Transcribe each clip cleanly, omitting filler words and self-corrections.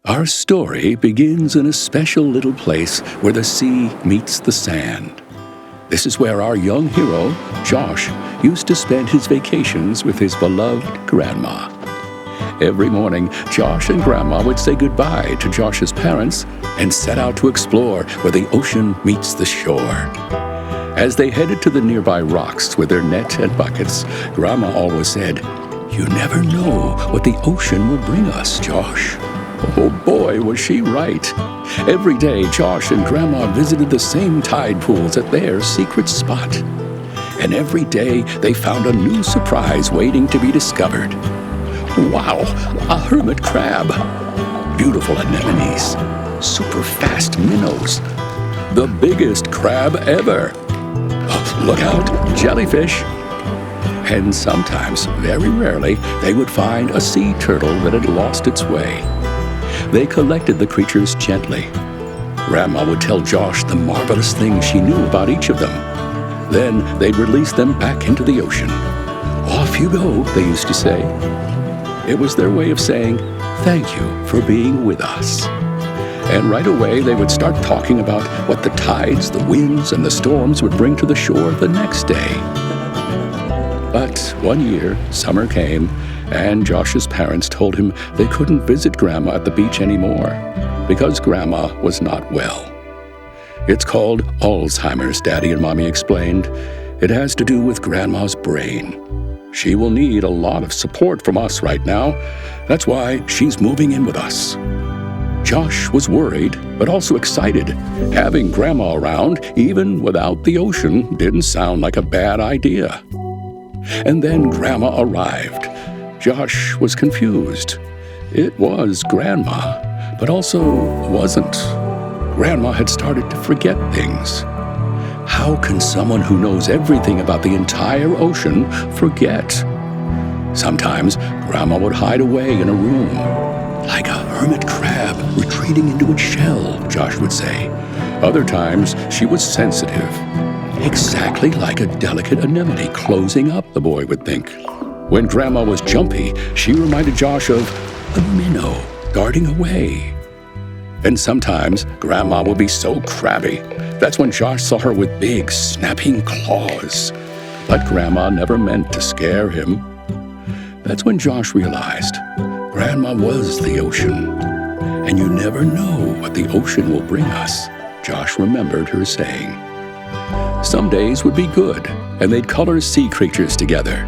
Our story begins in a special little place where the sea meets the sand. This is where our young hero, Josh, used to spend his vacations with his beloved grandma. Every morning, Josh and Grandma would say goodbye to Josh's parents and set out to explore where the ocean meets the shore. As they headed to the nearby rocks with their net and buckets, Grandma always said, "You never know what the ocean will bring us, Josh." Oh boy, was she right. Every day, Josh and Grandma visited the same tide pools at their secret spot. And every day, they found a new surprise waiting to be discovered. Wow, a hermit crab, beautiful anemones, super fast minnows, the biggest crab ever. Oh, look out, jellyfish. And sometimes, very rarely, they would find a sea turtle that had lost its way. They collected the creatures gently. Grandma would tell Josh the marvelous things she knew about each of them. Then they'd release them back into the ocean. "Off you go," they used to say. It was their way of saying, "Thank you for being with us." And right away, they would start talking about what the tides, the winds, and the storms would bring to the shore the next day. But one year, summer came, and Josh's parents told him they couldn't visit Grandma at the beach anymore because Grandma was not well. "It's called Alzheimer's," Daddy and Mommy explained. "It has to do with Grandma's brain. She will need a lot of support from us right now. That's why she's moving in with us." Josh was worried, but also excited. Having Grandma around, even without the ocean, didn't sound like a bad idea. And then Grandma arrived. Josh was confused. It was Grandma, but also wasn't. Grandma had started to forget things. How can someone who knows everything about the entire ocean forget? Sometimes Grandma would hide away in a room, like a hermit crab retreating into its shell, Josh would say. Other times she was sensitive, exactly like a delicate anemone closing up, the boy would think. When Grandma was jumpy, she reminded Josh of a minnow darting away. And sometimes Grandma would be so crabby. That's when Josh saw her with big, snapping claws. But Grandma never meant to scare him. That's when Josh realized Grandma was the ocean. And you never know what the ocean will bring us, Josh remembered her saying. Some days would be good, and they'd color sea creatures together.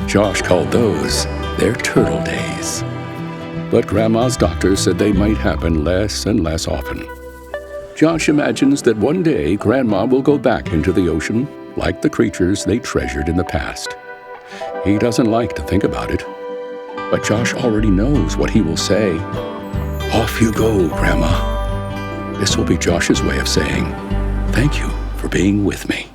Josh called those their turtle days. But Grandma's doctor said they might happen less and less often. Josh imagines that one day Grandma will go back into the ocean like the creatures they treasured in the past. He doesn't like to think about it, but Josh already knows what he will say. "Off you go, Grandma." This will be Josh's way of saying, "Thank you for being with me."